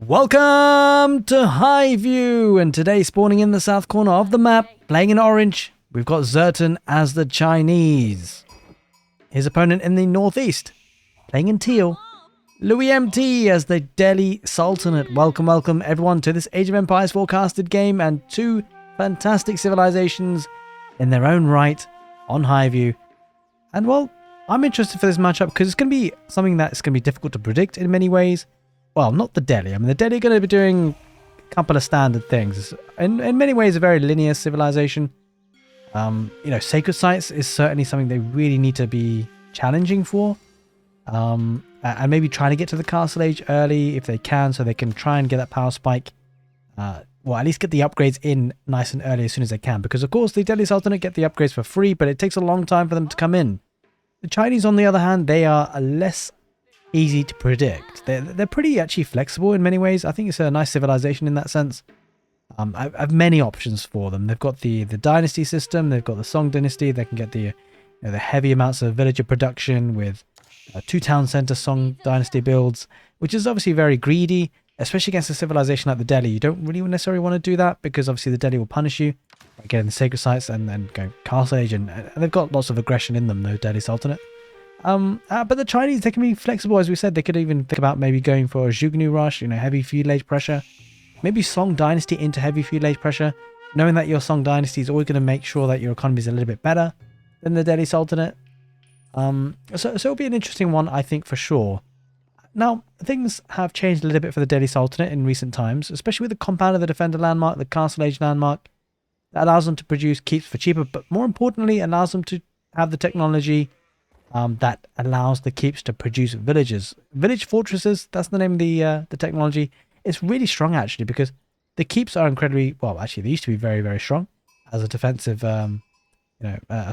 Welcome to Highview, and today spawning in the south corner of the map, playing in orange, we've got Zertan as the Chinese. His opponent in the northeast, playing in teal, Louis MT as the Delhi Sultanate. Welcome everyone to this Age of Empires forecasted game, and two fantastic civilizations in their own right on Highview. And well, I'm interested for this matchup because it's going to be something that's going to be difficult to predict in many ways. Well, not the Delhi. I mean, the Delhi are going to be doing a couple of standard things. In many ways, a very linear civilization. Sacred sites is certainly something they really need to be challenging for. And maybe trying to get to the castle age early if they can, so they can try and get that power spike. Well, at least get the upgrades in nice and early as soon as they can. Because, of course, the Delhi Sultanate get the upgrades for free, but it takes a long time for them to come in. The Chinese, on the other hand, they are less easy to predict. They're pretty actually flexible in many ways. I think it's a nice civilization in that sense. I have many options for them. They've got the dynasty system. They've got the Song dynasty. They can get the heavy amounts of villager production with 2 town center Song dynasty builds, which is obviously very greedy, especially against a civilization like the Delhi. You don't really necessarily want to do that because obviously the Delhi will punish you by getting the sacred sites and then go castle age, and they've got lots of aggression in them, the Delhi Sultanate. But the Chinese, they can be flexible, as we said. They could even think about maybe going for a Zhugnu rush, heavy feudal age pressure. Maybe Song dynasty into heavy feudal age pressure, knowing that your Song dynasty is always going to make sure that your economy is a little bit better than the Delhi Sultanate. So it'll be an interesting one, I think, for sure. Now, things have changed a little bit for the Delhi Sultanate in recent times, especially with the compound of the Defender landmark, the Castle Age landmark. That allows them to produce keeps for cheaper, but more importantly, allows them to have the technology that allows the keeps to produce villages. Village fortresses, that's the name of the technology. It's really strong, actually, because the keeps are incredibly, well, actually, they used to be very, very strong as a defensive, a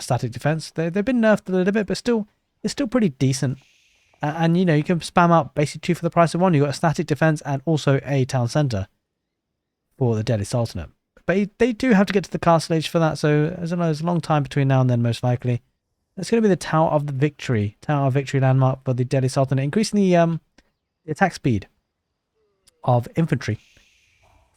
static defense. They've been nerfed a little bit, but still, it's still pretty decent. And, you can spam out basically 2 for the price of 1. You've got a static defense and also a town center for the Delhi Sultanate. But they do have to get to the castle age for that, so there's a long time between now and then, most likely. It's going to be the Tower of Victory landmark for the Delhi Sultanate, increasing the attack speed of infantry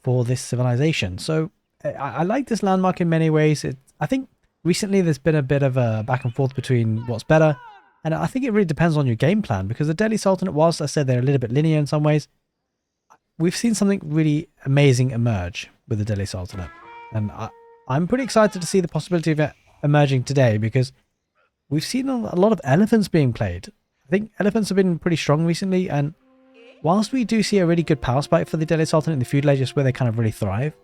for this civilization. So I like this landmark in many ways. I think recently there's been a bit of a back and forth between what's better, and I think it really depends on your game plan, because the Delhi Sultanate, whilst I said they're a little bit linear in some ways, we've seen something really amazing emerge with the Delhi Sultanate, and I'm pretty excited to see the possibility of it emerging today, because we've seen a lot of elephants being played. I think elephants have been pretty strong recently, and whilst we do see a really good power spike for the Delhi Sultanate in the feudal ages where they kind of really thrive,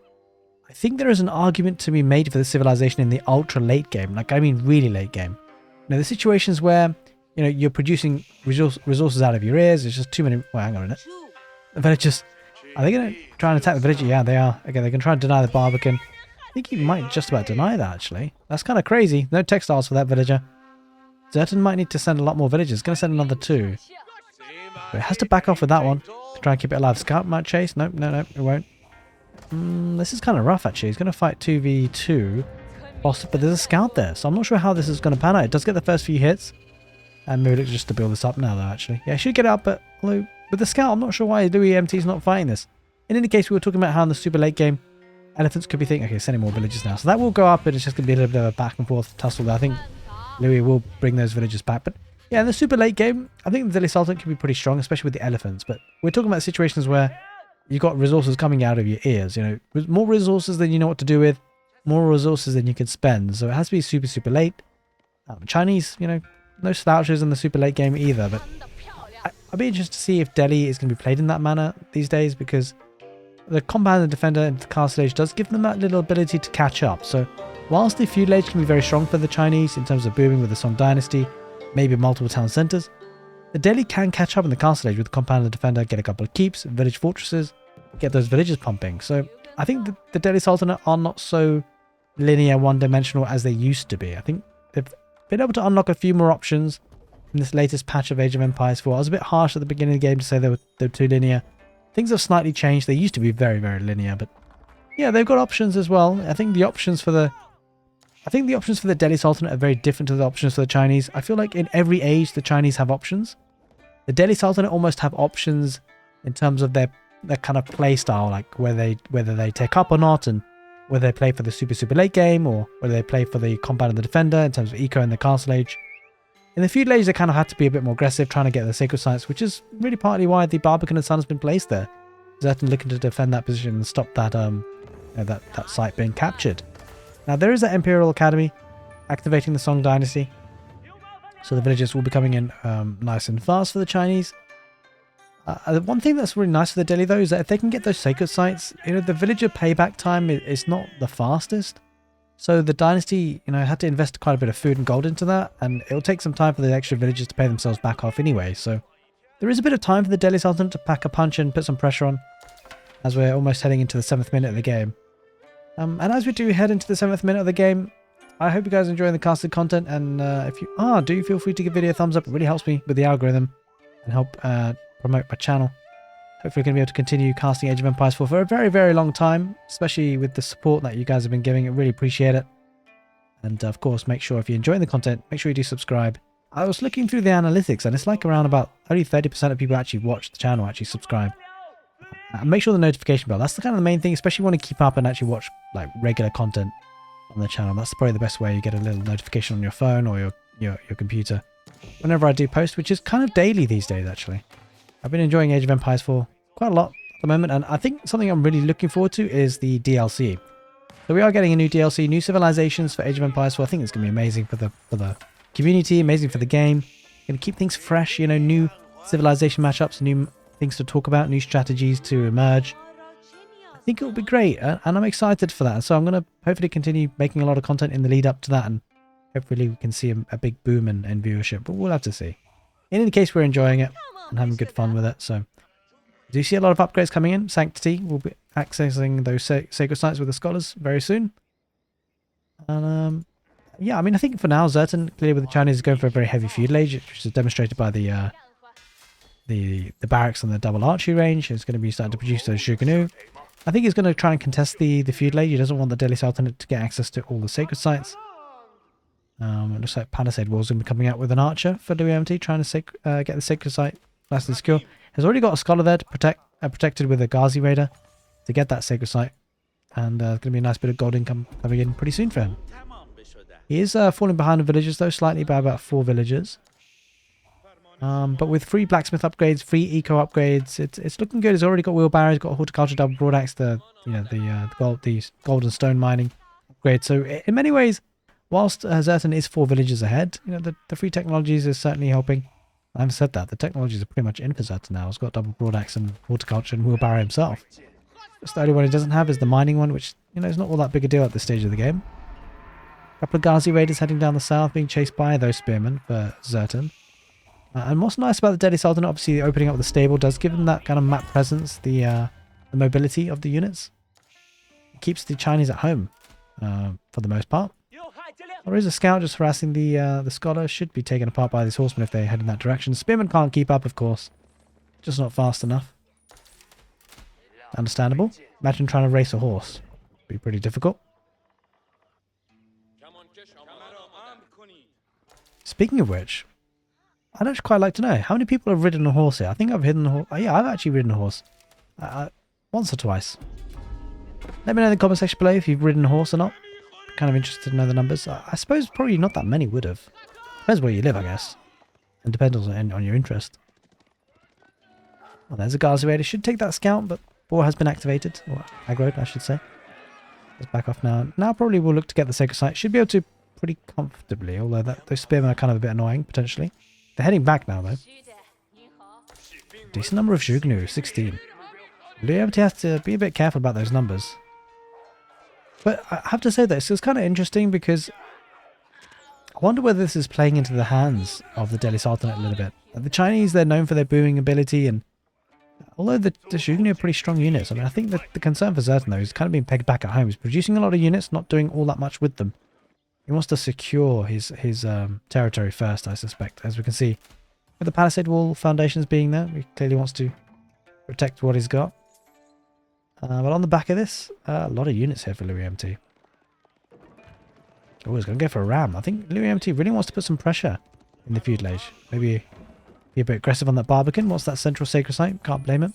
I think there is an argument to be made for the civilization in the ultra late game. Like, I mean really late game. The situations where, you're producing resources out of your ears, there's just too many... Well, hang on a minute. The villagers... Are they going to try and attack the villager? Yeah, they are. Okay, they can try and deny the Barbican. I think he might just about deny that, actually. That's kind of crazy. No textiles for that villager. Zertan might need to send a lot more villagers. Going to send another 2. But it has to back off with that one to try and keep it alive. Scout might chase. Nope, no, it won't. This is kind of rough, actually. He's going to fight 2v2. But there's a scout there, so I'm not sure how this is going to pan out. It does get the first few hits. And maybe look just to build this up now, though, actually. Yeah, I should get it up, but with the scout, I'm not sure why Louis MT is not fighting this. In any case, we were talking about how in the super late game, elephants could be thinking, okay, sending more villagers now. So that will go up, and it's just going to be a little bit of a back and forth tussle there. I think Louis will bring those villagers back. But yeah, in the super late game, I think the Delhi Sultanate can be pretty strong, especially with the elephants. But we're talking about situations where you've got resources coming out of your ears. More resources than you know what to do with, more resources than you can spend. So it has to be super, super late. Chinese, no slouches in the super late game either. But I'd be interested to see if Delhi is going to be played in that manner these days, because the compound and defender into the castle age does give them that little ability to catch up. So whilst the feudal age can be very strong for the Chinese in terms of booming with the Song dynasty, maybe multiple town centers, the Delhi can catch up in the castle age with the compound and defender, get a couple of keeps, village fortresses, get those villages pumping. So I think the Delhi Sultanate are not so linear, one-dimensional as they used to be. I think they've been able to unlock a few more options in this latest patch of Age of Empires 4. I was a bit harsh at the beginning of the game to say they were too linear. Things have slightly changed. They used to be very, very linear, but yeah, they've got options as well. I think the options for the Delhi Sultanate are very different to the options for the Chinese. I feel like in every age, the Chinese have options. The Delhi Sultanate almost have options in terms of their their kind of play style, like whether they take up or not, and whether they play for the super late game or whether they play for the combat and the defender in terms of eco and the castle age. In the feudal age, they kind of had to be a bit more aggressive, trying to get the sacred sites, which is really partly why the Barbican and Sun has been placed there. Zertan looking to defend that position and stop that that site being captured. Now there is that Imperial Academy activating the Song Dynasty, so the villagers will be coming in nice and fast for the Chinese. One thing that's really nice for the Delhi though is that if they can get those sacred sites, the villager payback time is not the fastest. So the dynasty, had to invest quite a bit of food and gold into that, and it'll take some time for the extra villagers to pay themselves back off anyway. So there is a bit of time for the Delhi Sultanate to pack a punch and put some pressure on, as we're almost heading into the 7th minute of the game. And as we do head into the 7th minute of the game, I hope you guys are enjoying the casted content, and if you are, do feel free to give the video a thumbs up. It really helps me with the algorithm and help promote my channel. Hopefully we're going to be able to continue casting Age of Empires 4 for a very, very long time, especially with the support that you guys have been giving. I really appreciate it. And of course, make sure if you're enjoying the content, make sure you do subscribe. I was looking through the analytics, and it's like around about only 30% of people actually watch the channel, actually subscribe. And make sure the notification bell, that's the kind of the main thing, especially when you want to keep up and actually watch like regular content on the channel. That's probably the best way. You get a little notification on your phone or your computer whenever I do post, which is kind of daily these days actually. I've been enjoying Age of Empires 4 quite a lot at the moment, and I think something I'm really looking forward to is the DLC. So we are getting a new DLC, new civilizations for Age of Empires 4. I think it's going to be amazing for the community, amazing for the game. Going to keep things fresh, new civilization matchups, new things to talk about, new strategies to emerge. I think it will be great, and I'm excited for that. So I'm going to hopefully continue making a lot of content in the lead up to that, and hopefully we can see a big boom in viewership, but we'll have to see. In any case, we're enjoying it and having good fun with it. So do you see a lot of upgrades coming in? Sanctity will be accessing those sacred sites with the scholars very soon. And yeah, I mean, I think for now, Zertan, clearly with the Chinese, is going for a very heavy feudal age, which is demonstrated by the barracks and the double archery range. It's going to be starting to produce those Shogunoo. I think he's going to try and contest the feudal age. He doesn't want the Delhi Sultanate to get access to all the sacred sites. It looks like Palisade Wall's going to be coming out with an archer for WMT, trying to get the sacred site nice and secure. Has already got a scholar there to protected with a Ghazi Raider to get that sacred site. And there's going to be a nice bit of gold income coming in pretty soon for him. He is falling behind the villagers though, slightly by about 4 villagers. But with free blacksmith upgrades, free eco upgrades, it's looking good. He's already got wheelbarrows, got horticulture, double broadaxe, the gold and stone mining upgrade. So in many ways, whilst Zertan is 4 villages ahead, the free technologies is certainly helping. I haven't said that. The technologies are pretty much in for Zertan now. He's got double broadaxe and horticulture and wheelbarrow himself. Just the only one he doesn't have is the mining one, which is not all that big a deal at this stage of the game. A couple of Ghazi Raiders heading down the south, being chased by those spearmen for Zertan. And what's nice about the Delhi Sultanate, obviously opening up the stable, does give them that kind of map presence, the mobility of the units. It keeps the Chinese at home for the most part. There is a scout just harassing the scholar. Should be taken apart by these horsemen if they head in that direction. Spearmen can't keep up, of course. Just not fast enough. Understandable. Imagine trying to race a horse. It'd be pretty difficult. Speaking of which, I'd actually quite like to know, how many people have ridden a horse here? I think I've ridden a horse. Yeah, I've actually ridden a horse. Once or twice. Let me know in the comment section below if you've ridden a horse or not. Kind of interested to know the numbers. I suppose probably not that many would have. Depends where you live, I guess. And depends on your interest. Well, there's a Ghazi Raider. Should take that scout, but Boar has been activated. Or aggroed, I should say. Let's back off now. Now probably we'll look to get the sacred site. Should be able to pretty comfortably, although those spearmen are kind of a bit annoying, potentially. They're heading back now, though. Decent number of Shogunoo, 16. WMT has to be a bit careful about those numbers. But I have to say that it's kind of interesting because I wonder whether this is playing into the hands of the Delhi Sultanate a little bit. The Chinese, they're known for their booming ability, and although the Shogunoo are pretty strong units, I mean, I think that the concern for Zertan, though, is kind of being pegged back at home. He's producing a lot of units, not doing all that much with them. He wants to secure his territory first, I suspect. As we can see, with the Palisade Wall foundations being there, he clearly wants to protect what he's got. But on the back of this, a lot of units here for Louis MT. Oh, he's going to go for a ram. I think Louis MT really wants to put some pressure in the feudal age. Maybe be a bit aggressive on that Barbican. What's that central sacred site? Can't blame him.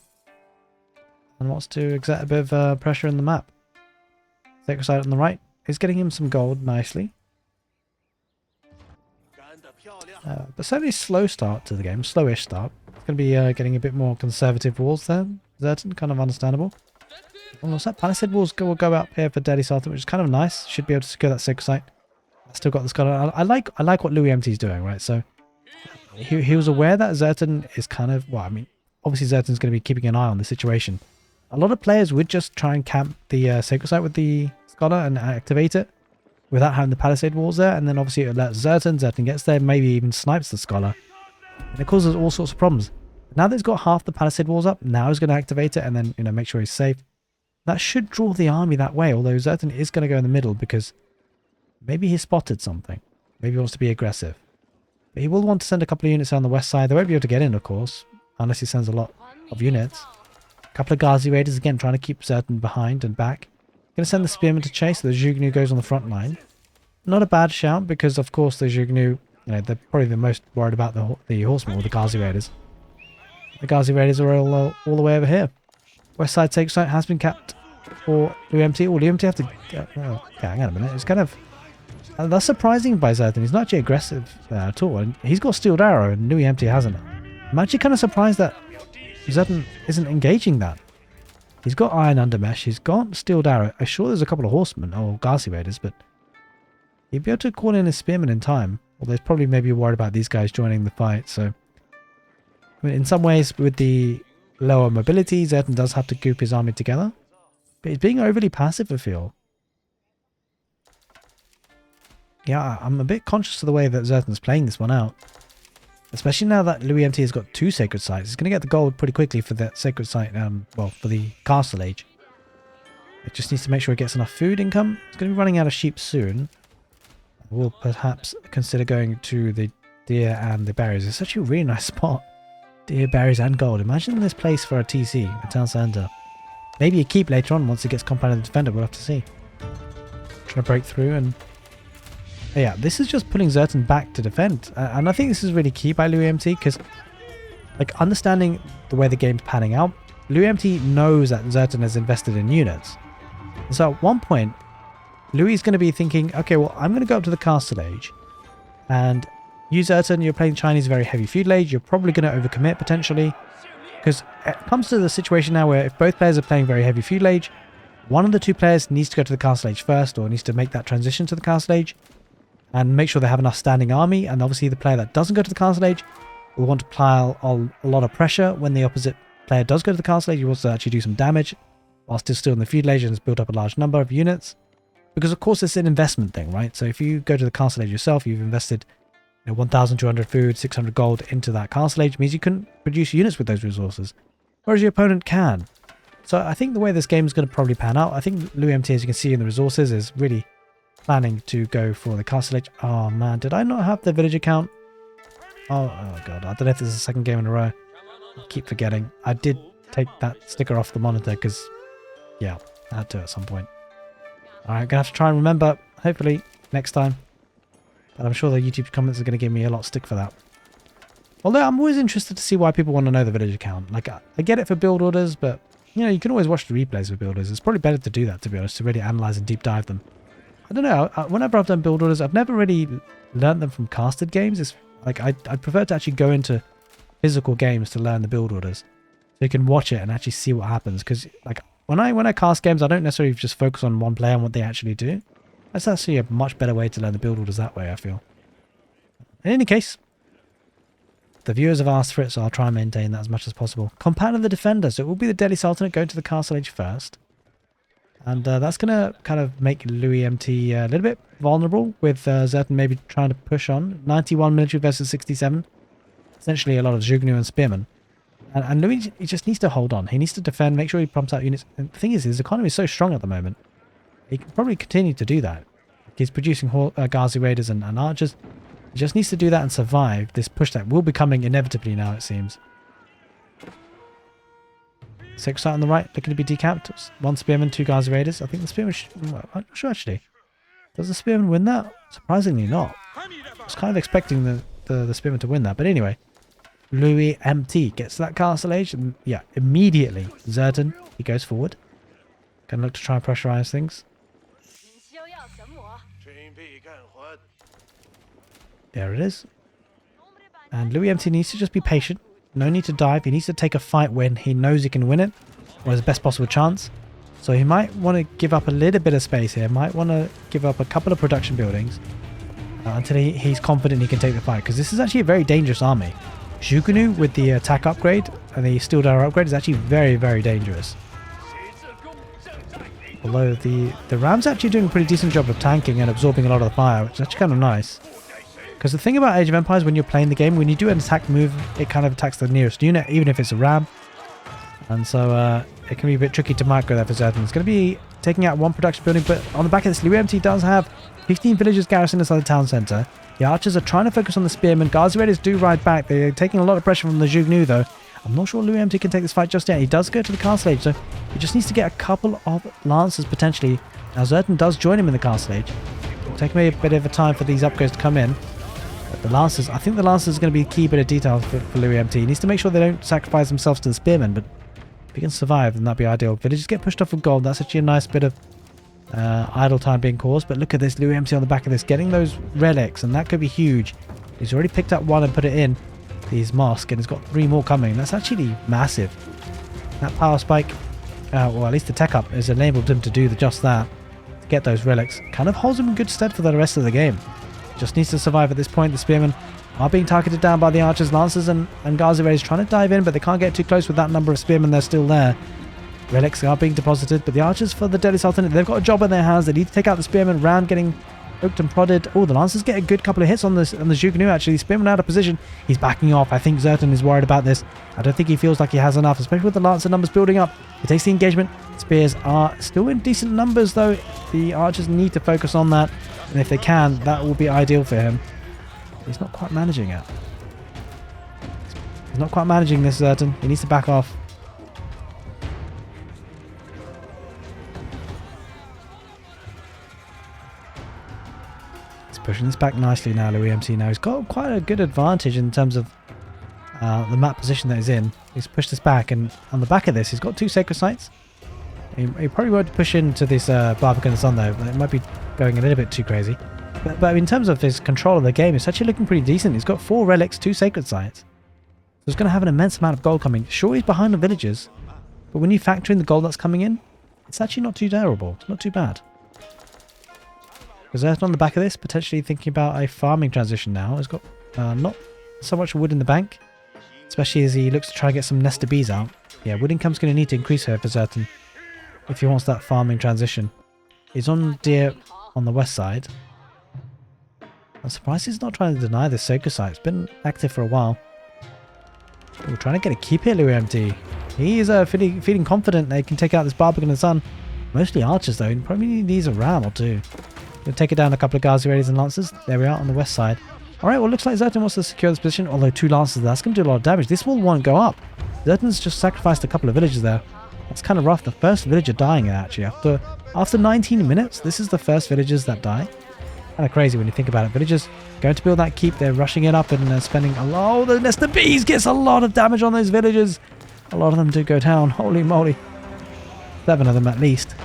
and wants to exert a bit of pressure in the map. Sacred site on the right is getting him some gold nicely. But certainly a slow start to the game, slowish start. It's going to be getting a bit more conservative walls there. Zertan, kind of understandable. Almost that palisade walls will go up here for Delhi Sultanate, which is kind of nice. Should be able to secure that sacred site. I still got the scholar. I like what Louis MT is doing, right? So he was aware that Zertan is kind of, well, I mean, obviously Zertan's going to be keeping an eye on the situation. A lot of players would just try and camp the sacred site with the scholar and activate it without having the palisade walls there, and then obviously it lets Zertan gets there, maybe even snipes the scholar, and it causes all sorts of problems. Now that he's got half the palisade walls up, now he's going to activate it and then, you know, make sure he's safe. That should draw the army that way, although Zertan is going to go in the middle because maybe he spotted something. Maybe he wants to be aggressive. But he will want to send a couple of units on the west side. They won't be able to get in, of course, unless he sends a lot of units. A couple of Ghazi Raiders, again, trying to keep Zertan behind and back. Going to send the Spearmen to chase, so the Zhugnu goes on the front line. Not a bad shout, because of course the Zhugnu, you know, they're probably the most worried about the horsemen, or the Ghazi Raiders. The Ghazi Raiders are all the way over here. West side sacred site has been capped for Louis MT. Louis MT have to... okay, hang on a minute. It's kind of... that's surprising by Zertan. He's not actually aggressive at all. And he's got Steeled Arrow, and Louis MT hasn't. I'm actually kind of surprised that Zertan isn't engaging that. He's got Iron Undermesh, he's got Steeled Arrow. I'm sure there's a couple of horsemen, or Ghazi Raiders, but he'd be able to call in his spearmen in time. Although he's probably maybe worried about these guys joining the fight, so... I mean, in some ways, with the lower mobility, Zertan does have to group his army together. But he's being overly passive, I feel. Yeah, I'm a bit conscious of the way that Zertan's playing this one out. Especially now that Louis MT has got 2 sacred sites. He's going to get the gold pretty quickly for that sacred site, well, for the castle age. It just needs to make sure it gets enough food income. It's going to be running out of sheep soon. We'll perhaps consider going to the deer and the berries. It's actually a really nice spot. Deer, berries and gold. Imagine this place for a TC, a town centre. Maybe a keep later on once it gets compounded the defender. We'll have to see. Trying to break through and... yeah, this is just putting Zertan back to defend. And I think this is really key by Louis MT because, like, understanding the way the game's panning out, Louis MT knows that Zertan has invested in units. And so at one point, Louis is going to be thinking, okay, well, I'm going to go up to the castle age. And you, Zertan, you're playing Chinese very heavy feudal age. You're probably going to overcommit potentially. Because it comes to the situation now where if both players are playing very heavy feudal age, one of the 2 players needs to go to the castle age first or needs to make that transition to the castle age. And make sure they have enough standing army, and obviously the player that doesn't go to the castle age will want to pile a lot of pressure when the opposite player does go to the castle age. He wants to actually do some damage whilst still in the feudal age and has built up a large number of units. Because of course it's an investment thing, right? So if you go to the castle age yourself, you've invested 1,200 food, 600 gold into that castle age, means you couldn't produce units with those resources. Whereas your opponent can. So I think the way this game is going to probably pan out, I think Louis MT, as you can see in the resources, is really planning to go for the castle age. Oh man, did I not have the village account? Oh god, I don't know if this is the second game in a row. I keep forgetting. I did take that sticker off the monitor because, yeah, I had to at some point. Alright, gonna have to try and remember, hopefully, next time. But I'm sure the YouTube comments are going to give me a lot of stick for that. Although I'm always interested to see why people want to know the village account. Like, I get it for build orders, but, you know, you can always watch the replays for build orders. It's probably better to do that, to be honest, to really analyze and deep dive them. I don't know, whenever I've done build orders, I've never really learned them from casted games. It's like, I prefer to actually go into physical games to learn the build orders. So you can watch it and actually see what happens. Because, like, when I cast games, I don't necessarily just focus on one player and what they actually do. That's actually a much better way to learn the build orders that way, I feel. In any case, the viewers have asked for it, so I'll try and maintain that as much as possible. Compound of the defender. So it will be the Delhi Sultanate going to the castle age first. And that's going to kind of make Louis MT a little bit vulnerable, with Zertan maybe trying to push on. 91 military versus 67. Essentially a lot of Zhugnu and Spearmen. And Louis, he just needs to hold on. He needs to defend, make sure he pumps out units. And the thing is, his economy is so strong at the moment. He can probably continue to do that. He's producing Ghazi Raiders and archers. He just needs to do that and survive this push that will be coming inevitably now, it seems. Sacred site on the right, looking to be decapped. 1 Spearman, 2 Ghazi Raiders. I think the Spearman well, I'm not sure actually. Does the Spearman win that? Surprisingly not. I was kind of expecting the Spearman to win that, but anyway. Louis MT gets to that castle age, and yeah, immediately Zerton, he goes forward. Gonna look to try and pressurize things. There it is. And Louis MT needs to just be patient. No need to dive. He needs to take a fight when he knows he can win it, or has the best possible chance. So he might want to give up a little bit of space here. Might want to give up a couple of production buildings until he's confident he can take the fight. Because this is actually a very dangerous army. Zhugunu with the attack upgrade and the steel dagger upgrade is actually very, very dangerous. Although the Ram's actually doing a pretty decent job of tanking and absorbing a lot of the fire, which is actually kind of nice. Because the thing about Age of Empires, when you're playing the game, when you do an attack move, it kind of attacks the nearest unit, even if it's a Ram. And so it can be a bit tricky to micro there for Zerton. It's going to be taking out one production building, but on the back of this, Louis MT does have 15 villagers garrisoned inside the town centre. The archers are trying to focus on the spearmen. Ghazi Raiders do ride back. They're taking a lot of pressure from the Zhugnu, though. I'm not sure Louis MT can take this fight just yet. He does go to the castle age, so he just needs to get a couple of lancers potentially. Now Zerton does join him in the castle age. It'll take maybe a bit of a time for these upgrades to come in. But the lancers, I think the lancers is going to be a key bit of detail for Louis MT. He needs to make sure they don't sacrifice themselves to the spearmen, but if he can survive, then that'd be ideal. Villagers get pushed off with gold. That's actually a nice bit of idle time being caused. But look at this, Louis MT on the back of this, getting those relics, and that could be huge. He's already picked up one and put it in his mosque, and he's got 3 more coming. That's actually massive. That power spike, or at least the tech up, has enabled him to do just that, to get those relics. Kind of holds him in good stead for the rest of the game. Just needs to survive at this point. The spearmen are being targeted down by the archers, lancers, and Ghazi Raiders trying to dive in, but they can't get too close with that number of spearmen. They're still there. Relics are being deposited, but the archers for the Delhi Sultanate, they've got a job in their hands. They need to take out the spearmen. Ram getting poked and prodded. Oh, the lancers get a good couple of hits on the Zhugnu, actually. Spearman out of position. He's backing off. I think Zerton is worried about this. I don't think he feels like he has enough, especially with the lancer numbers building up. He takes the engagement. Spears are still in decent numbers, though. The archers need to focus on that, and if they can, that will be ideal for him. He's not quite managing it. He's not quite managing this, Zerton. He needs to back off. He's pushing this back nicely now, Louis MT. Now he's got quite a good advantage in terms of the map position that he's in. He's pushed this back, and on the back of this, he's got 2 sacred sites. He probably won't push into this Barbican Sun, though. It might be going a little bit too crazy. But in terms of his control of the game, it's actually looking pretty decent. He's got 4 relics, 2 sacred sites. So he's going to have an immense amount of gold coming. Sure, he's behind the villagers, but when you factor in the gold that's coming in, it's actually not too terrible. It's not too bad. Because on the back of this, potentially thinking about a farming transition now. He's got not so much wood in the bank, especially as he looks to try and get some nester bees out. Yeah, wood income's going to need to increase here for Zerton if he wants that farming transition. He's on deer on the west side. I'm surprised he's not trying to deny this sacred site. It's been active for a while. We're trying to get a keep here, Louis MT. He is feeling confident they can take out this Barbican and Sun. Mostly archers, though. He probably needs a ram or 2. He'll take it down a couple of Ghazi Raiders and Lancers. There we are on the west side. Alright, well, looks like Zerton wants to secure this position. Although 2 Lancers, that's going to do a lot of damage. This wall won't go up. Zerton's just sacrificed a couple of villagers there. That's kind of rough. The first villager dying, actually. After 19 minutes, this is the first villagers that die. Kind of crazy when you think about it. Villagers going to build that keep. They're rushing it up and spending a lot. Oh, the nester bees gets a lot of damage on those villagers. A lot of them do go down. Holy moly. 7 of them at least.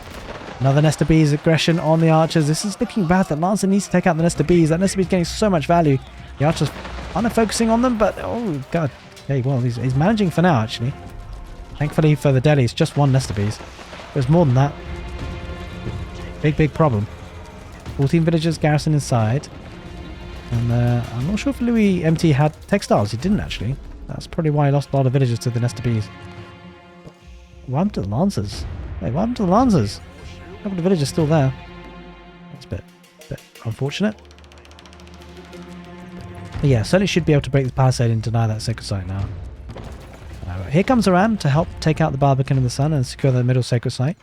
Another nester bees aggression on the archers. This is looking bad. The lancer needs to take out the nester bees. That nester bees getting so much value. The archers aren't focusing on them, but oh god. Okay, well, he's managing for now, actually. Thankfully for the Delhi, it's just 1 nester bees. There's more than that. Big problem. 14 villagers garrison inside. And I'm not sure if Louis MT had textiles. He didn't, actually. That's probably why he lost a lot of villagers to the nester bees. What happened to the lancers? Hey, what happened to the lancers? A couple of villagers still there. That's a bit unfortunate. But yeah, certainly should be able to break the palisade and deny that sacred site now. Here comes a ram to help take out the Barbican and the Sun and secure the middle sacred site.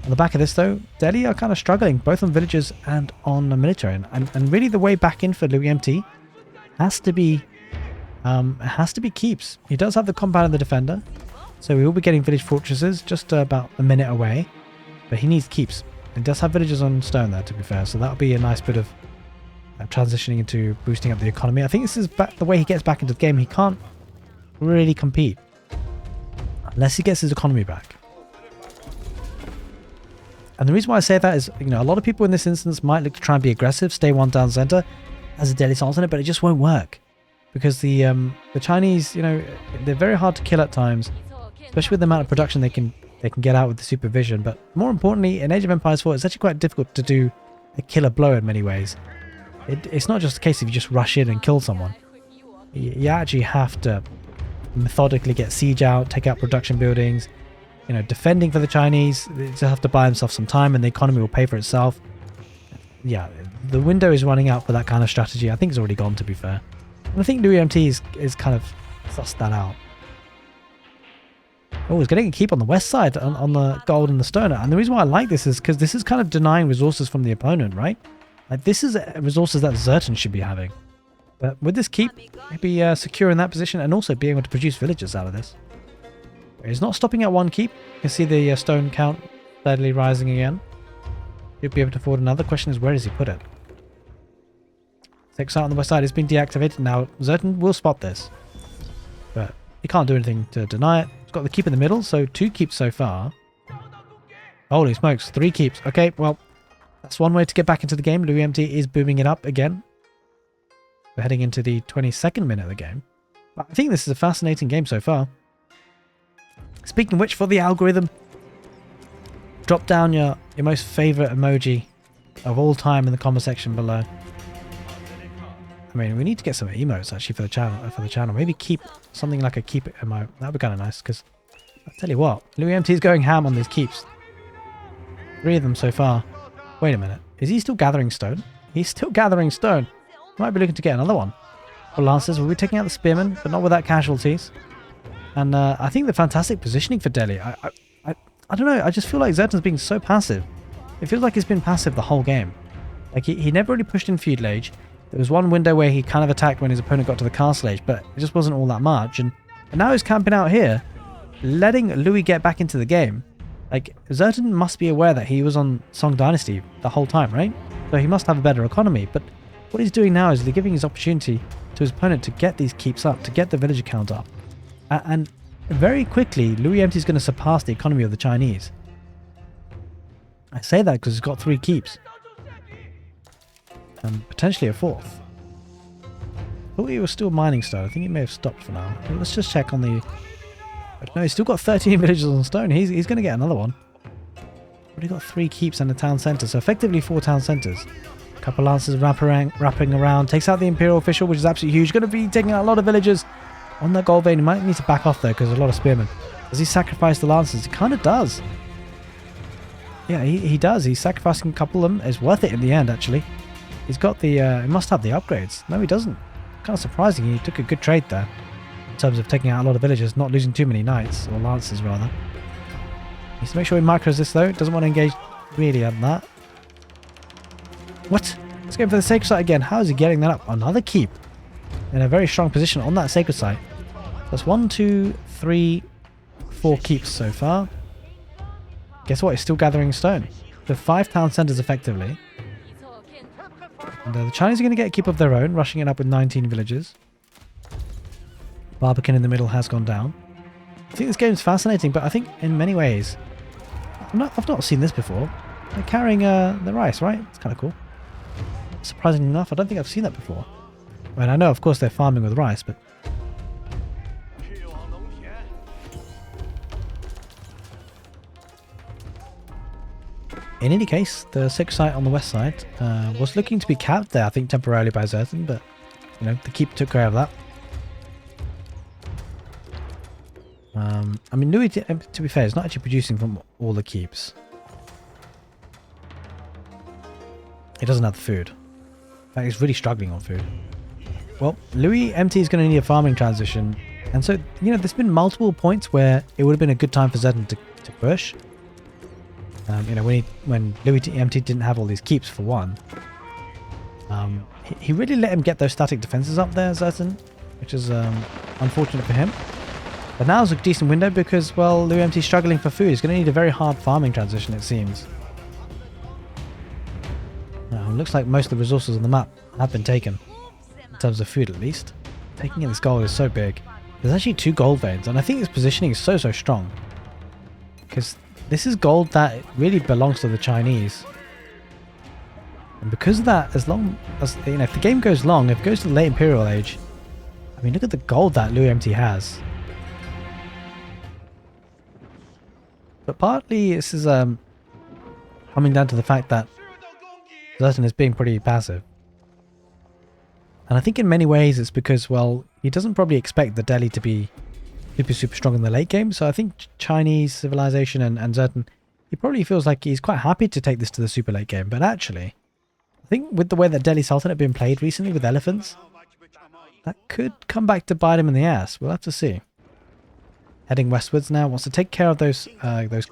On the back of this, though, Delhi are kind of struggling, both on villagers and on the military. And really the way back in for Louis MT has to be keeps. He does have the compound and the defender, so we will be getting village fortresses just about a minute away. But he needs keeps. He does have villagers on stone there, to be fair, so that'll be a nice bit of transitioning into boosting up the economy. I think this is the way he gets back into the game. He can't really compete. Unless he gets his economy back. And the reason why I say that is, you know, a lot of people in this instance might look to try and be aggressive, stay one down center as a Delhi Sultanate, but it just won't work. Because the Chinese, you know, they're very hard to kill at times, especially with the amount of production they can get out with the supervision. But more importantly, in Age of Empires 4, it's actually quite difficult to do a killer blow in many ways. It's not just a case of you just rush in and kill someone. You actually have to methodically get siege out, take out production buildings. You know, defending for the Chinese, they just have to buy themselves some time and the economy will pay for itself. Yeah, the window is running out for that kind of strategy. I think it's already gone, to be fair. And I think Louis MT is kind of sussed that out. Oh, he's getting a keep on the west side on the gold and the stone. And the reason why I like this is because this is kind of denying resources from the opponent, right? Like, this is resources that Zertan should be having. But with this keep, maybe secure in that position and also being able to produce villagers out of this. He's not stopping at one keep. You can see the stone count steadily rising again. He'll be able to afford another. Question is, where does he put it? Six out on the west side is being deactivated. Now, Zertan will spot this. But he can't do anything to deny it. He's got the keep in the middle, so 2 keeps so far. Holy smokes, 3 keeps. Okay, well, that's one way to get back into the game. Louis MT is booming it up again. We're heading into the 22nd minute of the game. I think this is a fascinating game so far. Speaking of which, for the algorithm, drop down your most favorite emoji of all time in the comment section below. I mean, we need to get some emotes actually for the channel. Maybe keep something like a keep emote. That would be kind of nice, because I'll tell you what, Louis MT is going ham on these keeps. 3 of them so far. Wait a minute. Is he still gathering stone? He's still gathering stone. Might be looking to get another one. For Lancers, we'll be taking out the Spearmen, but not without casualties. And I think the fantastic positioning for Delhi. I don't know. I just feel like Zertan's being so passive. It feels like he's been passive the whole game. Like, he never really pushed in feudal age. There was one window where he kind of attacked when his opponent got to the castle age, but it just wasn't all that much. And now he's camping out here, letting Louis get back into the game. Like, Zertan must be aware that he was on Song Dynasty the whole time, right? So he must have a better economy. But what he's doing now is he's giving his opportunity to his opponent to get these keeps up, to get the villager count up. And very quickly, Louis MT is going to surpass the economy of the Chinese. I say that because he's got 3 keeps. And potentially a 4th. I thought he was still mining stone. I think he may have stopped for now. Let's just check on the... No, he's still got 13 villages on stone. He's going to get another one. Already got 3 keeps and a town centre. So effectively 4 town centres. A couple Lancers wrapping around. Takes out the Imperial official, which is absolutely huge. Going to be taking out a lot of villagers on that gold vein. He might need to back off though, because there's a lot of spearmen. Does he sacrifice the Lancers? He kind of does. Yeah, he does. He's sacrificing a couple of them. It's worth it in the end, actually. He's got the... he must have the upgrades. No, he doesn't. Kind of surprising. He took a good trade there. In terms of taking out a lot of villagers, not losing too many knights. Or lancers, rather. Needs to make sure he micros this, though. Doesn't want to engage really on that. What? Let's go for the sacred site again. How is he getting that up? Another keep. In a very strong position on that sacred site. That's 1, 2, 3, 4 keeps so far. Guess what? He's still gathering stone. So 5 town centres effectively. And the Chinese are going to get a keep of their own, rushing it up with 19 villagers. Barbican in the middle has gone down. I think this game is fascinating, but I think in many ways... I've not seen this before. They're carrying the rice, right? It's kind of cool. Surprisingly enough, I don't think I've seen that before. I mean, I know, of course, they're farming with rice, but... In any case, the sacred site on the west side was looking to be capped there, I think, temporarily by Zertan, but, you know, the keep took care of that. I mean, Louis, to be fair, is not actually producing from all the keeps. He doesn't have the food. In fact, he's really struggling on food. Well, Louis MT is going to need a farming transition. And so, you know, there's been multiple points where it would have been a good time for Zertan to push. You know, when Louis MT didn't have all these keeps, for one. He really let him get those static defenses up there, Zertan, which is unfortunate for him. But now's a decent window because, well, Louis MT is struggling for food. He's going to need a very hard farming transition, it seems. Now, it looks like most of the resources on the map have been taken. In terms of food, at least. Taking in this gold is so big. There's actually 2 gold veins, and I think this positioning is so strong. Because this is gold that really belongs to the Chinese. And because of that, as long as, you know, if the game goes long, if it goes to the late Imperial Age, I mean, look at the gold that Louis MT has. But partly this is coming down to the fact that Zertan is being pretty passive. And I think in many ways it's because, well, he doesn't probably expect the Delhi to be super strong in the late game. So I think Chinese civilization and Zertan, he probably feels like he's quite happy to take this to the super late game. But actually, I think with the way that Delhi Sultanate have been played recently with elephants, that could come back to bite him in the ass. We'll have to see. Heading westwards now, wants to take care of those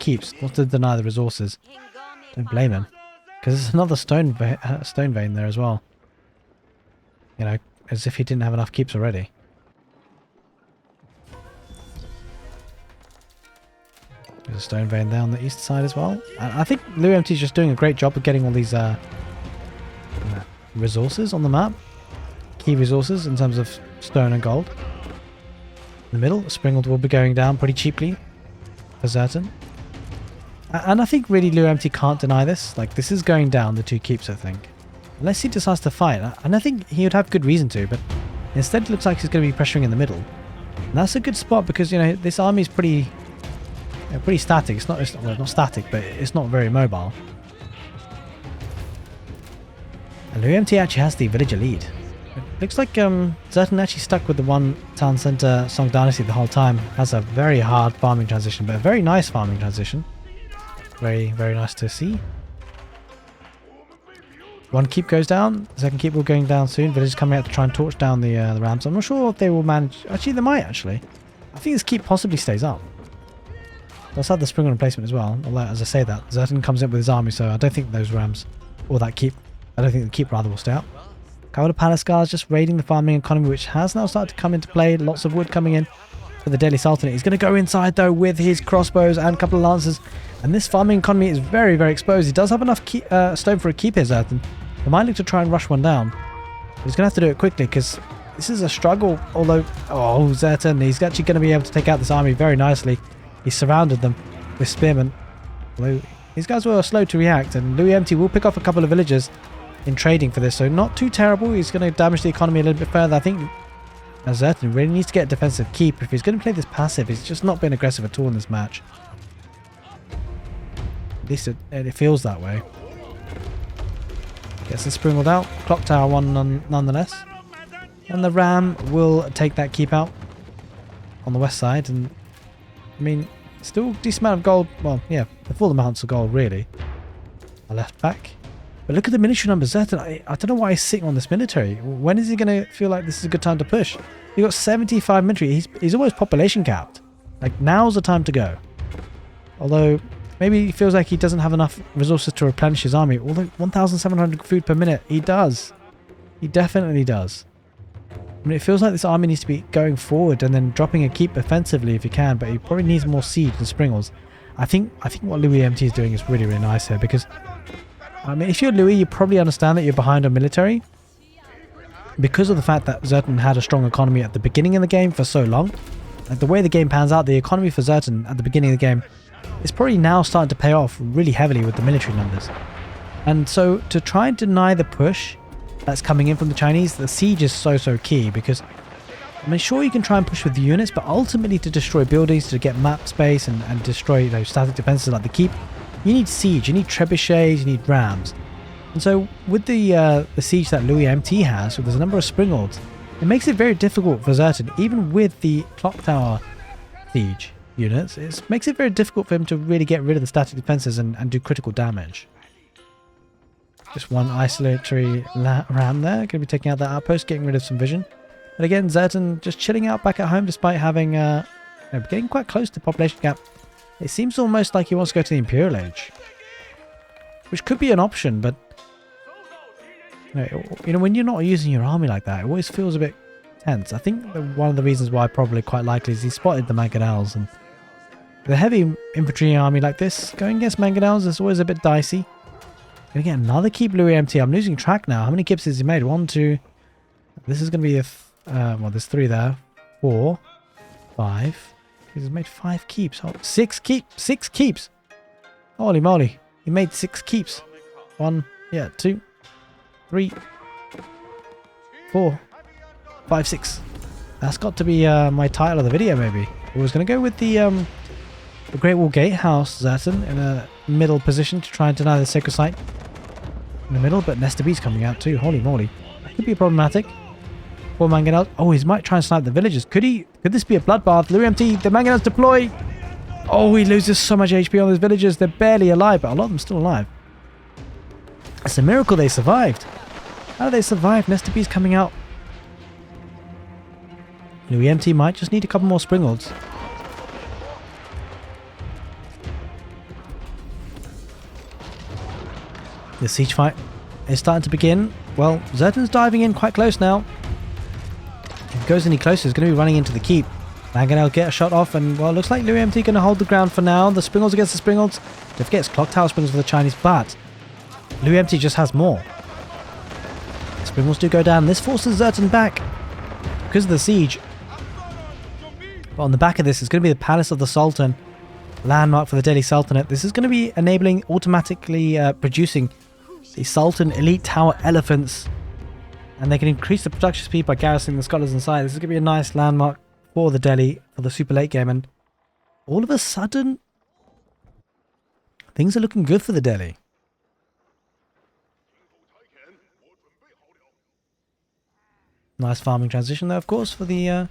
keeps, wants to deny the resources. Don't blame him, because there's another stone vein there as well. You know, as if he didn't have enough keeps already. There's a stone vein there on the east side as well. And I think Louis MT is just doing a great job of getting all these resources on the map. Key resources in terms of stone and gold. In the middle, Springald will be going down pretty cheaply for Zertan. And I think really Louis MT can't deny this. Like, this is going down, the 2 keeps, I think. Unless he decides to fight. And I think he would have good reason to, but instead it looks like he's going to be pressuring in the middle. And that's a good spot because, you know, this army is pretty static. It's well, not static, but it's not very mobile. And Louis MT actually has the villager lead. It looks like Zertan actually stuck with the one town centre Song Dynasty the whole time. Has a very hard farming transition, but a very nice farming transition. Very nice to see. 1 keep goes down. The 2nd keep will going down soon. Villagers coming out to try and torch down the rams. I'm not sure if they will manage. Actually, they might actually. I think this keep possibly stays up. Let's have the spring on replacement as well. Although, as I say that, Zertan comes in with his army, so I don't think those rams, or that keep, I don't think the keep rather will stay up. Couple of palace guards just raiding the farming economy, which has now started to come into play. Lots of wood coming in for the Delhi Sultanate. He's going to go inside though with his crossbows and a couple of lancers. And this farming economy is very exposed. He does have enough stone for a keep here, Zertan. He might look to try and rush one down. He's going to have to do it quickly because this is a struggle. Although, oh, Zertan, he's actually going to be able to take out this army very nicely. He's surrounded them with spearmen. Although these guys were slow to react, and Louis MT will pick off a couple of villagers in trading for this, so not too terrible. He's going to damage the economy a little bit further. I think Zertan really needs to get a defensive keep. If he's going to play this passive, he's just not been aggressive at all in this match. At least it feels that way. Gets the Springald out. Clock Tower 1 nonetheless. And the ram will take that keep out on the west side. And I mean, still decent amount of gold. Well, yeah, the full amounts of gold really. I left back. But look at the military numbers. Zertan, I don't know why he's sitting on this military. When is he going to feel like this is a good time to push? You've got 75 military. He's almost population capped. Like, now's the time to go. Although, maybe he feels like he doesn't have enough resources to replenish his army. Although, 1,700 food per minute. He does. He definitely does. I mean, it feels like this army needs to be going forward and then dropping a keep offensively if he can. But he probably needs more siege and Springles. I think what Louis MT is doing is really nice here because... I mean, if you're Louis, you probably understand that you're behind on military. Because of the fact that Zertan had a strong economy at the beginning of the game for so long. Like the way the game pans out, the economy for Zertan at the beginning of the game is probably now starting to pay off really heavily with the military numbers. And so to try and deny the push that's coming in from the Chinese, the siege is so key because, I mean, sure you can try and push with the units, but ultimately to destroy buildings, to get map space and destroy those static defenses like the keep, you need siege, you need trebuchets, you need rams. And so with the siege that Louis MT has, so there's a number of Springalds, it makes it very difficult for Zertan, even with the clock tower siege units, it makes it very difficult for him to really get rid of the static defenses and do critical damage. Just one isolatory ram there, going to be taking out that outpost, getting rid of some vision. But again, Zertan just chilling out back at home despite having, getting quite close to population cap. It seems almost like he wants to go to the Imperial Age, which could be an option, but you know, when you're not using your army like that, it always feels a bit tense. I think one of the reasons why probably quite likely is he spotted the mangonels, and the heavy infantry army like this going against mangonels is always a bit dicey. Gonna get another keep Louis MT. I'm losing track now. How many keeps has he made? 1, 2. This is gonna be well, there's 3 there. 4. 5. He's made 5 keeps. Oh, 6 keeps. 6 keeps. Holy moly. He made 6 keeps. 1, yeah, 2, 3, 4, 5, 6. That's got to be my title of the video, maybe. I was going to go with the Great Wall Gatehouse, Zertan, in a middle position to try and deny the sacred site in the middle, but Nesta B's coming out too. Holy moly. That could be problematic. 4 mangonels. Oh, he might try and snipe the villagers. Could this be a bloodbath? Louis MT, the mangonels deploy. Oh, he loses so much HP on those villagers. They're barely alive, but a lot of them still alive. It's a miracle they survived. How did they survive? Nesta B's coming out. Louis MT might just need a couple more Springalds. The siege fight is starting to begin. Well, Zertan's diving in quite close now. If he goes any closer, he's going to be running into the keep. Mangonel get a shot off, and well, it looks like Louis MT going to hold the ground for now. The Springles against the Springles. Don't forget, it's Clock Tower Springles for the Chinese, but Louis MT just has more. The Springles do go down. This forces Zertan back because of the siege. But on the back of this is going to be the Palace of the Sultan, landmark for the Delhi Sultanate. This is going to be enabling automatically producing the Sultan Elite Tower Elephants, and they can increase the production speed by garrisoning the scholars inside. This is going to be a nice landmark for the Delhi for the super late game, and all of a sudden things are looking good for the Delhi. Nice farming transition there, of course, for the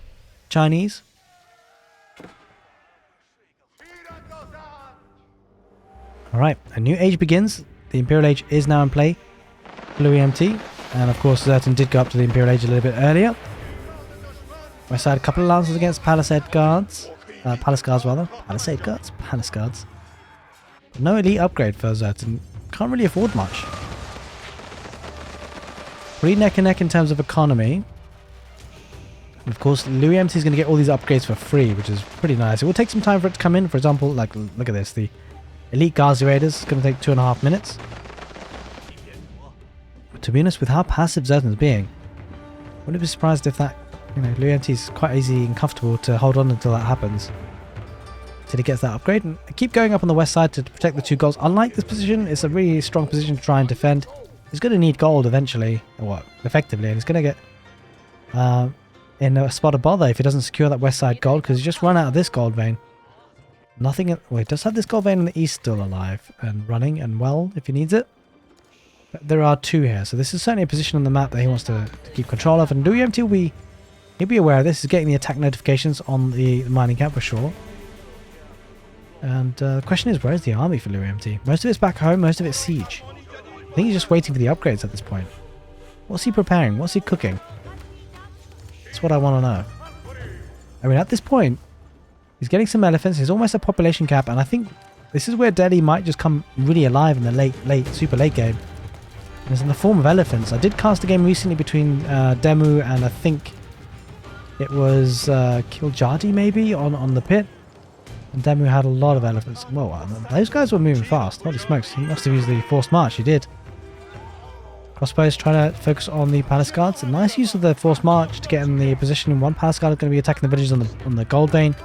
Chinese. Alright, a new age begins. The Imperial Age is now in play for Louis MT. And of course, Zertan did go up to the Imperial Age a little bit earlier. West side, a couple of lances against Palisade Guards. Palace Guards, rather. Palisade Guards? Palace Guards. No elite upgrade for Zertan. Can't really afford much. Pretty neck and neck in terms of economy. And of course, Louis MT is going to get all these upgrades for free, which is pretty nice. It will take some time for it to come in. For example, like, look at this. The Elite Ghazi Raiders is going to take 2.5 minutes. But to be honest, with how passive Zertan's being, wouldn't be surprised if that, Louis MT is quite easy and comfortable to hold on until that happens. Till he gets that upgrade. And keep going up on the west side to protect the 2 goals. Unlike this position, it's a really strong position to try and defend. He's going to need gold eventually, or what, effectively, and he's going to get in a spot of bother if he doesn't secure that west side gold, because he's just run out of this gold vein. Nothing. Well, he does have this gold vein in the east still alive and running and well if he needs it. But there are 2 here, so this is certainly a position on the map that he wants to keep control of. And Louis MT he'll be aware of this. He's getting the attack notifications on the mining camp for sure. And the question is, where is the army for Louis MT? Most of it's back home, most of it's siege. I think he's just waiting for the upgrades at this point. What's he preparing? What's he cooking? That's what I want to know. I mean, at this point, he's getting some elephants. He's almost at population cap, and I think this is where Delhi might just come really alive in the super late game. And it's in the form of elephants. I did cast a game recently between Demu and I think it was Kiljadi maybe on the pit. And Demu had a lot of elephants. Whoa, those guys were moving fast. Holy smokes, he must have used the forced march. He did. Crossbows trying to focus on the palace guards. A nice use of the forced march to get in the position. One palace guard is going to be attacking the villages on the gold vein.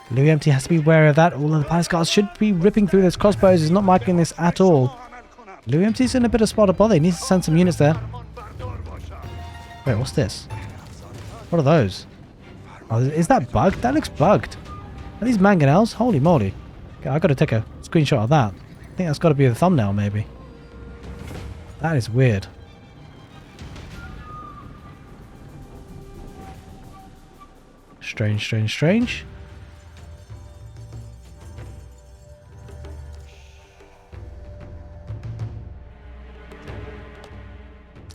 Louis MT has to be aware of that. All of the palace guards should be ripping through those crossbows. He's not marking this at all. Louis MT's in a bit of spot of bother. He needs to send some units there. Wait, what's this? What are those? Oh, is that bugged? That looks bugged. Are these mangonels? Holy moly. Okay, I've got to take a screenshot of that. I think that's got to be the thumbnail, maybe. That is weird. Strange, strange, strange.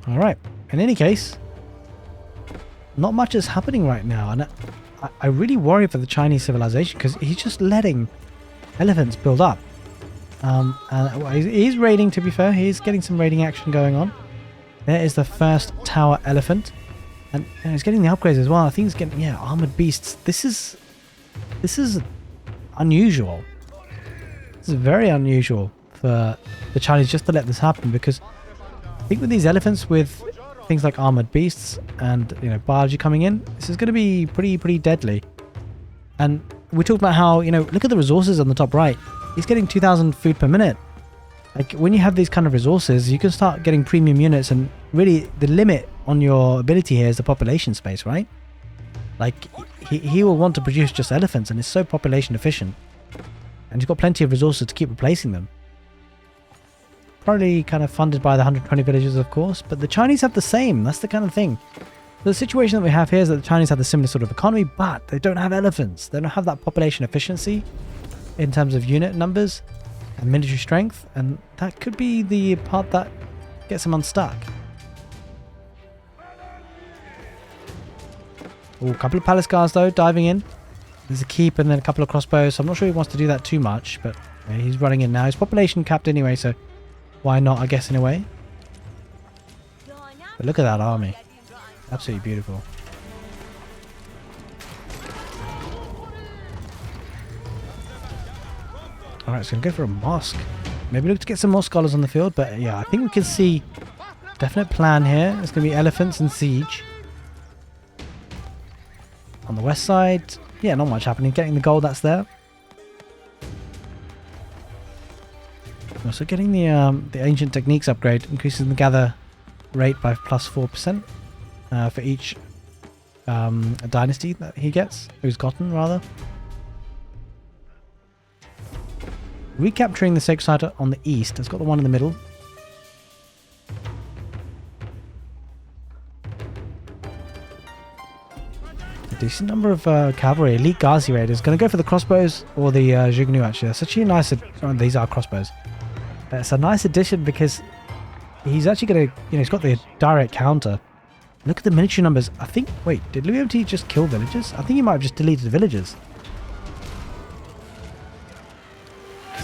Alright, in any case, not much is happening right now, and I really worry for the Chinese civilization because he's just letting elephants build up. And he's raiding, to be fair. He's getting some raiding action going on. There is the first tower elephant. And he's getting the upgrades as well. I think he's getting, yeah, armored beasts. This is unusual. This is very unusual for the Chinese just to let this happen, because I think with these elephants, with things like armored beasts and biology coming in, this is going to be pretty deadly. And we talked about how, look at the resources on the top right. He's getting 2,000 food per minute. Like, when you have these kind of resources, you can start getting premium units, and really the limit on your ability here is the population space, right? Like, he will want to produce just elephants, and it's so population efficient. And he's got plenty of resources to keep replacing them. Probably kind of funded by the 120 villages, of course, but the Chinese have the same. That's the kind of thing. The situation that we have here is that the Chinese have the similar sort of economy, but they don't have elephants. They don't have that population efficiency in terms of unit numbers and military strength, and that could be the part that gets them unstuck. Oh, a couple of palace guards though, diving in. There's a keep and then a couple of crossbows, so I'm not sure he wants to do that too much, but yeah, he's running in now. His population capped anyway, so why not, I guess, in a way. But look at that army. Absolutely beautiful. Alright, so going to go for a mosque. Maybe look to get some more scholars on the field, but yeah, I think we can see definite plan here. It's going to be elephants and siege. On the west side, yeah, not much happening. Getting the gold that's there. Also getting the ancient techniques upgrade, increasing the gather rate by plus 4% for each dynasty that he gets, who's gotten rather. Recapturing the sacred site on the east. It's got the one in the middle. A decent number of cavalry. Elite Ghazi raiders. Going to go for the crossbows or the Jignu actually. That's actually a nice... these are crossbows. It's a nice addition because he's actually going to... he's got the direct counter. Look at the military numbers. I think... Wait, did Louis MT just kill villagers? I think he might have just deleted the villagers.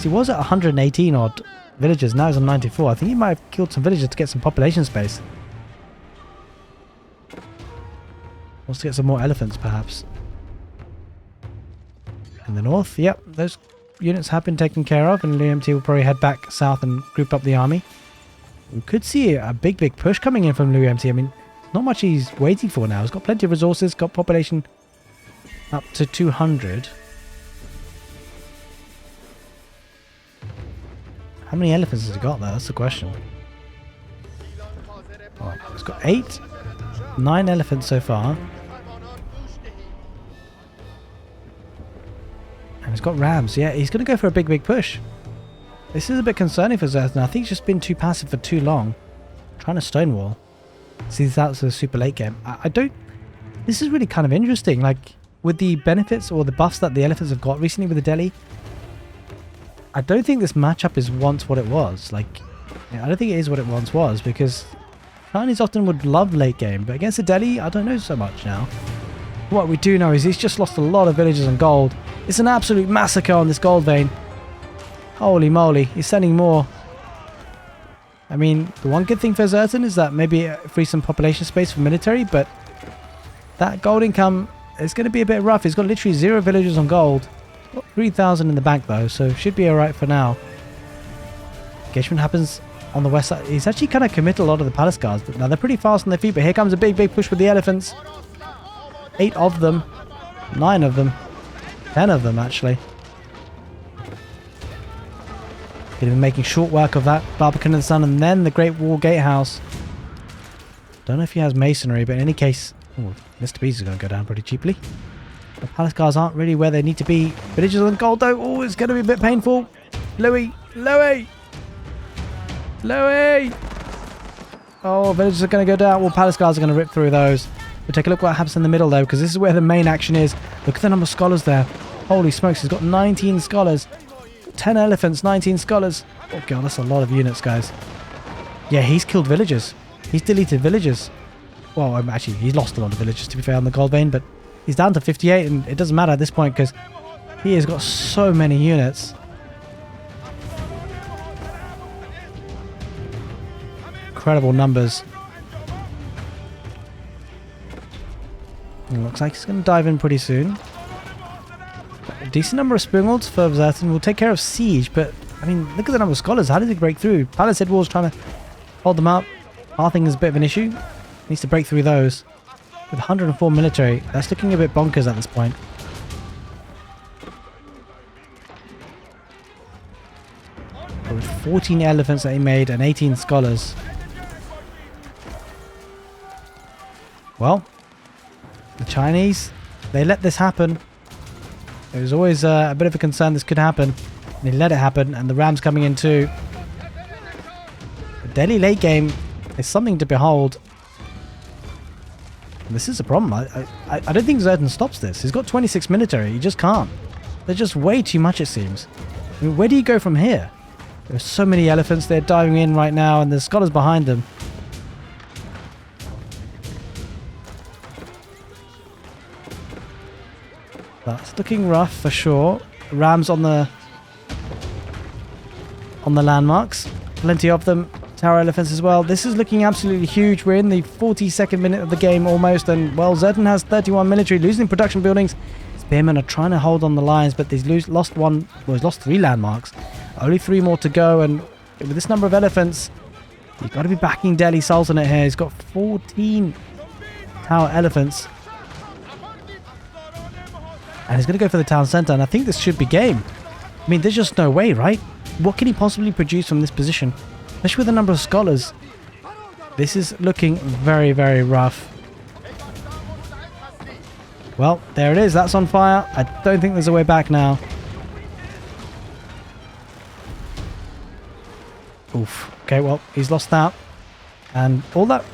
He was at 118 odd villagers, now he's on 94. I think he might have killed some villagers to get some population space. Wants to get some more elephants, perhaps. In the north, yep, those units have been taken care of, and LMT will probably head back south and group up the army. We could see a big push coming in from Louis MT. I mean, not much he's waiting for now. He's got plenty of resources, got population up to 200. How many elephants has he got there? That's the question. Oh, he's got 9 elephants so far. And he's got rams. Yeah, he's going to go for a big push. This is a bit concerning for Zerthner. I think he's just been too passive for too long. Trying to stonewall. See, that's a super late game. I don't... This is really kind of interesting. Like, with the benefits or the buffs that the elephants have got recently with the Delhi, I don't think this matchup is once what it was. Like, I don't think it is what it once was, because Chinese often would love late game, but against the Delhi, I don't know so much now. What we do know is he's just lost a lot of villages and gold. It's an absolute massacre on this gold vein. Holy moly, he's sending more. I mean, the one good thing for Zerton is that maybe it frees some population space for military, but that gold income is going to be a bit rough. He's got literally 0 villagers on gold. Got 3,000 in the bank though, so should be alright for now. Engagement happens on the west side. He's actually kind of committed a lot of the palace guards. Now they're pretty fast on their feet, but here comes a big push with the elephants. 8 of them. 9 of them. 10 of them actually. He's been making short work of that Barbican of the Sun, and then the Great Wall Gatehouse. Don't know if he has masonry, but in any case... Oh, Mr. Beast is going to go down pretty cheaply. The palace guards aren't really where they need to be. Villages on gold though. Oh, it's going to be a bit painful. Louis! Louis! Louis! Oh, villages are going to go down. Well, palace guards are going to rip through those. We'll take a look what happens in the middle though, because this is where the main action is. Look at the number of scholars there. Holy smokes, he's got 19 scholars. 10 elephants, 19 scholars. Oh god, that's a lot of units, guys. Yeah, he's killed villagers. He's deleted villagers. Well, actually, he's lost a lot of villagers, to be fair, on the gold vein, but he's down to 58, and it doesn't matter at this point, because he has got so many units. Incredible numbers. It looks like he's going to dive in pretty soon. A decent number of Springalds for Zerton will take care of siege, but I mean, look at the number of scholars. How did he break through? Palisade walls trying to hold them up. Hearthing is a bit of an issue. Needs to break through those. With 104 military, that's looking a bit bonkers at this point. But with 14 elephants that he made and 18 scholars. Well, the Chinese, they let this happen. It was always a bit of a concern this could happen. And they let it happen, and the Rams coming in too. The Delhi late game is something to behold. And this is a problem. I don't think Zertan stops this. He's got 26 military. He just can't. They're just way too much, it seems. I mean, where do you go from here? There are so many elephants. They're diving in right now, and there's scholars behind them. That's looking rough for sure. Rams on the landmarks. Plenty of them. Tower elephants as well. This is looking absolutely huge. We're in the 42nd minute of the game almost, and well, Zertan has 31 military, losing production buildings. Spearmen are trying to hold on the lines, but he's lost 3 landmarks. Only 3 more to go, and with this number of elephants, you've got to be backing Delhi Sultanate here. He's got 14 tower elephants. And he's going to go for the town centre, and I think this should be game. I mean, there's just no way, right? What can he possibly produce from this position? Especially with the number of scholars. This is looking very, very rough. Well, there it is. That's on fire. I don't think there's a way back now. Oof. Okay, well, he's lost that. And all that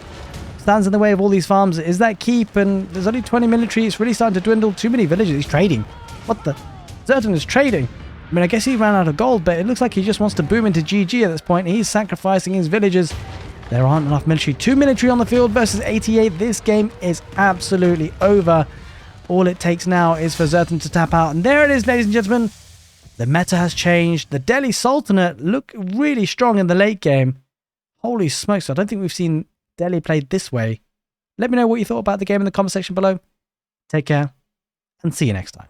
stands in the way of all these farms is that keep, and there's only 20 military. It's really starting to dwindle. Too many villages. He's trading. What the? Zertan is trading. I mean, I guess he ran out of gold, but it looks like he just wants to boom into GG at this point. He's sacrificing his villages. There aren't enough military. 2 military on the field versus 88. This game is absolutely over. All it takes now is for Zertan to tap out. And there it is, ladies and gentlemen. The meta has changed. The Delhi Sultanate look really strong in the late game. Holy smokes, I don't think we've seen Delhi played this way. Let me know what you thought about the game in the comment section below. Take care, and see you next time.